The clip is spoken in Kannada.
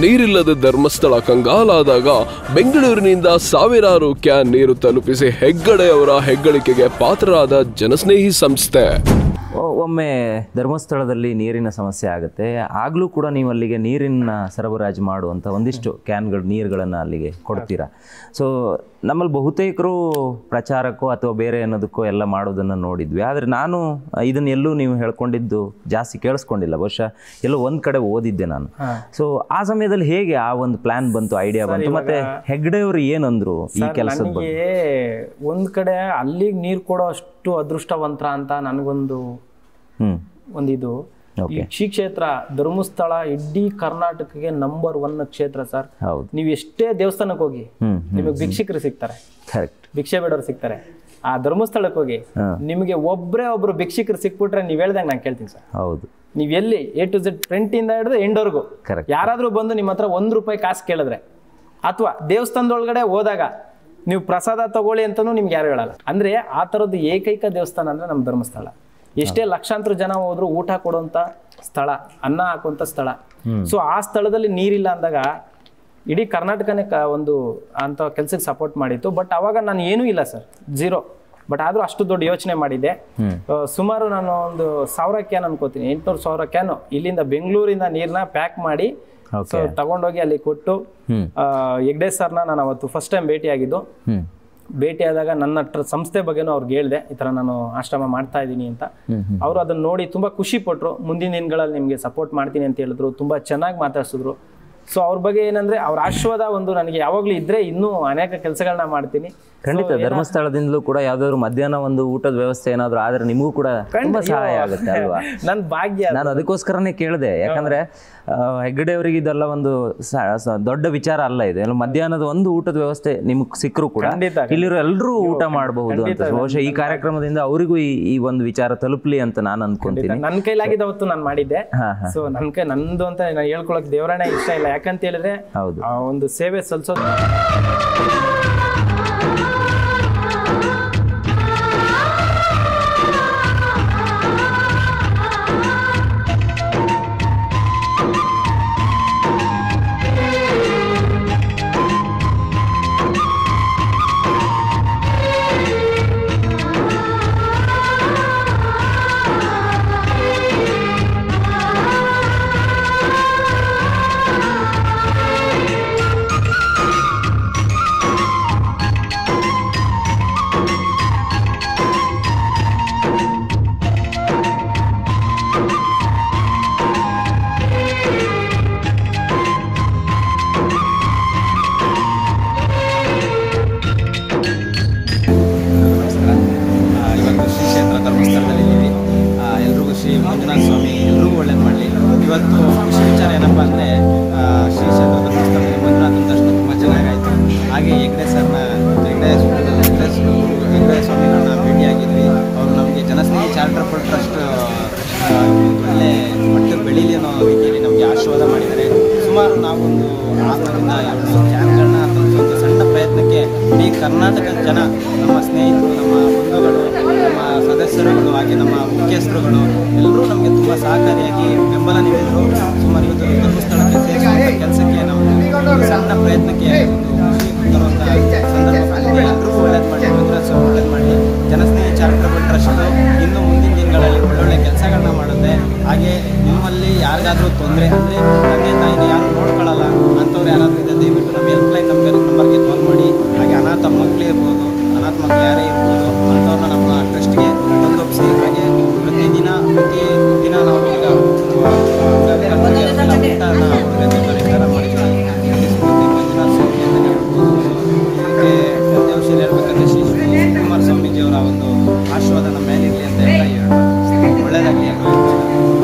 ನೀರಿಲ್ಲದ ಧರ್ಮಸ್ಥಳ ಕಂಗಾಲಾದಾಗ ಬೆಂಗಳೂರಿನಿಂದ ಸಾವಿರಾರು ಕ್ಯಾನ್ ನೀರು ತಲುಪಿಸಿ ಹೆಗ್ಗಡೆ ಅವರ ಹೆಗ್ಗಳಿಕೆಗೆ ಪಾತ್ರರಾದ ಜನಸ್ನೇಹಿ ಸಂಸ್ಥೆ. ಒಮ್ಮೆ ಧರ್ಮಸ್ಥಳದಲ್ಲಿ ನೀರಿನ ಸಮಸ್ಯೆ ಆಗುತ್ತೆ, ಆಗಲೂ ಕೂಡ ನೀವು ಅಲ್ಲಿಗೆ ನೀರಿನ ಸರಬರಾಜು ಮಾಡುವಂಥ ಒಂದಿಷ್ಟು ಕ್ಯಾನ್ಗಳು ನೀರುಗಳನ್ನು ಅಲ್ಲಿಗೆ ಕೊಡ್ತೀರಾ. ಸೊ ನಮ್ಮಲ್ಲಿ ಬಹುತೇಕರು ಪ್ರಚಾರಕ್ಕೋ ಅಥವಾ ಬೇರೆ ಅನ್ನೋದಕ್ಕೋ ಎಲ್ಲ ಮಾಡೋದನ್ನು ನೋಡಿದ್ವಿ. ಆದರೆ ನಾನು ಇದನ್ನೆಲ್ಲೂ ನೀವು ಹೇಳ್ಕೊಂಡಿದ್ದು ಜಾಸ್ತಿ ಕೇಳಿಸ್ಕೊಂಡಿಲ್ಲ, ಬಹುಶಃ ಎಲ್ಲೋ ಒಂದು ಕಡೆ ಓದಿದ್ದೆ ನಾನು. ಸೊ ಆ ಸಮಯದಲ್ಲಿ ಹೇಗೆ ಆ ಒಂದು ಪ್ಲಾನ್ ಬಂತು, ಐಡಿಯಾ ಬಂತು, ಮತ್ತೆ ಹೆಗ್ಡೆಯವರು ಏನಂದ್ರು ಈ ಕೆಲಸದ ಬಗ್ಗೆ? ಒಂದು ಕಡೆ ಅಲ್ಲಿಗೆ ನೀರು ಕೊಡೋ ಅಷ್ಟು ಅದೃಷ್ಟವಂತರ ಅಂತ ನನಗೊಂದು ಒಂದಿದು. ಈ ಶ್ರೀ ಕ್ಷೇತ್ರ ಧರ್ಮಸ್ಥಳ ಇಡೀ ಕರ್ನಾಟಕಕ್ಕೆ ನಂಬರ್ 1 ಕ್ಷೇತ್ರ ಸರ್. ನೀವು ಎಷ್ಟೇ ದೇವಸ್ಥಾನಕ್ಕೆ ಹೋಗಿ ನಿಮಗೆ ಭಿಕ್ಷಕರು ಸಿಗ್ತಾರೆ, ಭಿಕ್ಷೆ ಬೇಡವ್ರು ಸಿಗ್ತಾರೆ. ಆ ಧರ್ಮಸ್ಥಳಕ್ಕೆ ಹೋಗಿ ನಿಮಗೆ ಒಬ್ರು ಭಿಕ್ಷಕರು ಸಿಕ್ಬಿಟ್ರೆ ನೀವ್ ಹೇಳ್ದಂಗೆ ನಾನು ಕೇಳ್ತೀನಿ ಸರ್. ಹೌದು, ನೀವ್ ಎಲ್ಲಿ A to Z ಫ್ರಂಟ್ ಇಂದ ಹಿಡಿದು ಎಂಡ್ವರೆಗೂ ಯಾರಾದ್ರೂ ಬಂದು ನಿಮ್ಮ ಹತ್ರ ₹1 ಕಾಸು ಕೇಳಿದ್ರೆ, ಅಥವಾ ದೇವಸ್ಥಾನದೊಳಗಡೆ ಹೋದಾಗ ನೀವು ಪ್ರಸಾದ ತಗೊಳ್ಳಿ ಅಂತಾನು ನಿಮ್ಗೆ ಯಾರು ಹೇಳಲ್ಲ. ಅಂದ್ರೆ ಆ ತರದ್ದು ಏಕೈಕ ದೇವಸ್ಥಾನ ಅಂದ್ರೆ ನಮ್ಮ ಧರ್ಮಸ್ಥಳ. ಎಷ್ಟೇ ಲಕ್ಷಾಂತರ ಜನ ಹೋದ್ರು ಊಟ ಕೊಡುವಂತ ಸ್ಥಳ, ಅನ್ನ ಹಾಕುವಂತ ಸ್ಥಳ. ಸೊ ಆ ಸ್ಥಳದಲ್ಲಿ ನೀರಿಲ್ಲ ಅಂದಾಗ ಇಡೀ ಕರ್ನಾಟಕನೇ ಒಂದು ಅಂತ ಕೆಲ್ಸಕ್ಕೆ ಸಪೋರ್ಟ್ ಮಾಡಿತ್ತು. ಬಟ್ ಅವಾಗ ನಾನು ಏನೂ ಇಲ್ಲ ಸರ್, 0. ಬಟ್ ಆದ್ರೂ ಅಷ್ಟು ದೊಡ್ಡ ಯೋಚನೆ ಮಾಡಿದ್ದೆ. ಸುಮಾರು ನಾನು ಒಂದು 1000 ಕ್ಯಾನ್ ಅನ್ಕೋತೀನಿ, 800-1000 ಕ್ಯಾನ್ ಇಲ್ಲಿಂದ ಬೆಂಗಳೂರಿಂದ ನೀರ್ನ ಪ್ಯಾಕ್ ಮಾಡಿ ತಗೊಂಡೋಗಿ ಅಲ್ಲಿ ಕೊಟ್ಟು, ಹೆಗ್ಡೆ ಸರ್ನ ನಾನು ಅವತ್ತು ಫಸ್ಟ್ ಟೈಮ್ ಭೇಟಿಯಾಗಿದ್ದು. ಭೇಟಿಯಾದಾಗ ನನ್ನ ಸಂಸ್ಥೆ ಬಗ್ಗೆನೂ ಅವ್ರಿಗೆ ಹೇಳಿದೆ, ಈ ತರ ನಾನು ಆಶ್ರಮ ಮಾಡ್ತಾ ಇದ್ದೀನಿ ಅಂತ. ಅವರು ಅದನ್ನ ನೋಡಿ ತುಂಬಾ ಖುಷಿ ಪಟ್ರು. ಮುಂದಿನ ದಿನಗಳಲ್ಲಿ ನಿಮ್ಗೆ ಸಪೋರ್ಟ್ ಮಾಡ್ತೀನಿ ಅಂತ ಹೇಳಿದ್ರು, ತುಂಬಾ ಚೆನ್ನಾಗಿ ಮಾತಾಡ್ಸಿದ್ರು. ಸೊ ಅವ್ರ ಬಗ್ಗೆ ಏನಂದ್ರೆ ಅವ್ರ ಆಶೀರ್ವಾದ ಒಂದು ನನಗೆ ಯಾವಾಗ್ಲೂ ಇದ್ರೆ ಇನ್ನೂ ಅನೇಕ ಕೆಲಸಗಳನ್ನ ಮಾಡ್ತೀನಿ. ಖಂಡಿತ ಧರ್ಮಸ್ಥಳದಿಂದಲೂ ಕೂಡ ಯಾವ್ದಾದ್ರು ಮಧ್ಯಾಹ್ನ ಒಂದು ಊಟದ ವ್ಯವಸ್ಥೆ ಏನಾದ್ರು ಆದ್ರೆ ನಿಮಗೂ ಕೂಡ ತುಂಬಾ ಸಹಾಯ ಆಗುತ್ತೆ ಅಲ್ವಾ? ನನ್ ಭಾಗ್ಯ. ನಾನು ಅದಕ್ಕೋಸ್ಕರನೇ ಕೇಳಿದೆ, ಯಾಕಂದ್ರೆ ಹೆಗ್ಗಡೆ ಅವರಿಗೆ ಇದೆಲ್ಲ ಒಂದು ದೊಡ್ಡ ವಿಚಾರ ಅಲ್ಲ ಇದು. ಮಧ್ಯಾಹ್ನದ ಒಂದು ಊಟದ ವ್ಯವಸ್ಥೆ ನಿಮ್ಗೆ ಸಿಕ್ಕರು ಕೂಡ ಇಲ್ಲಿರೋ ಎಲ್ಲರೂ ಊಟ ಮಾಡಬಹುದು ಅಂತ. ಬಹುಶಃ ಈ ಕಾರ್ಯಕ್ರಮದಿಂದ ಅವರಿಗೂ ಈ ಒಂದು ವಿಚಾರ ತಲುಪಲಿ ಅಂತ ನಾನು ಅನ್ಕೊಂತೀನಿ. ನನ್ನ ಕೈಲಾಗಿದ್ದ ಅವತ್ತು ನಾನು ಮಾಡಿದ್ದೆ. ಸೊ ನಂದು ಅಂತ ನಾನು ಹೇಳ್ಕೊಳಕ್ ದೇವರನ್ನ ಇಷ್ಟ ಇಲ್ಲ. ಯಾಕಂತ ಹೇಳಿದ್ರೆ ಒಂದು ಸೇವೆ ಸಲ್ಲಿಸೋದು. ಇವತ್ತು ಖುಷಿ ವಿಚಾರ ಏನಪ್ಪ ಅಂದರೆ ಶ್ರೀ ಕ್ಷೇತ್ರ ಧರ್ಮಸ್ಥಳದಲ್ಲಿ ಮಂಜುನಾಥ ದರ್ಶನ ತುಂಬ ಚೆನ್ನಾಗಾಯಿತು. ಹಾಗೆ ಹೆಗ್ಡೆ ಸ್ವಾಮಿಗಳನ್ನ ಭೇಟಿಯಾಗಿದ್ವಿ. ಅವರು ನಮಗೆ ಜನಸ್ನೇಹಿ ಚಾರಿಟಬಲ್ ಟ್ರಸ್ಟ್ ಒಳ್ಳೆ ಮಟ್ಟಕ್ಕೆ ಬೆಳೀಲಿ ಅನ್ನೋ ರೀತಿಯಲ್ಲಿ ನಮಗೆ ಆಶೀರ್ವಾದ ಮಾಡಿದ್ದಾರೆ. ಸುಮಾರು ನಾವೊಂದು 400-700 ಕ್ಯಾನ್ಗಳನ್ನ ತಲುಪಿಸುವಂಥ ಸಣ್ಣ ಪ್ರಯತ್ನಕ್ಕೆ ಇಡೀ ಕರ್ನಾಟಕದ ಜನ, ನಮ್ಮ ಸ್ನೇಹಿತರು, ನಮ್ಮ ಬಂಧುಗಳು, ನಮ್ಮ ಸದಸ್ಯರುಗಳು, ಹಾಗೆ ನಮ್ಮ ಮುಖ್ಯಸ್ಥರುಗಳು ಎಲ್ಲರೂ ನಮಗೆ ತುಂಬ ಸಹಕಾರಿಯಾಗಿ ಬೆಂಬಲ ನೀಡಿದರು. ಸುಮಾರು ಇವತ್ತು ಧರ್ಮಸ್ಥಳಕ್ಕೆ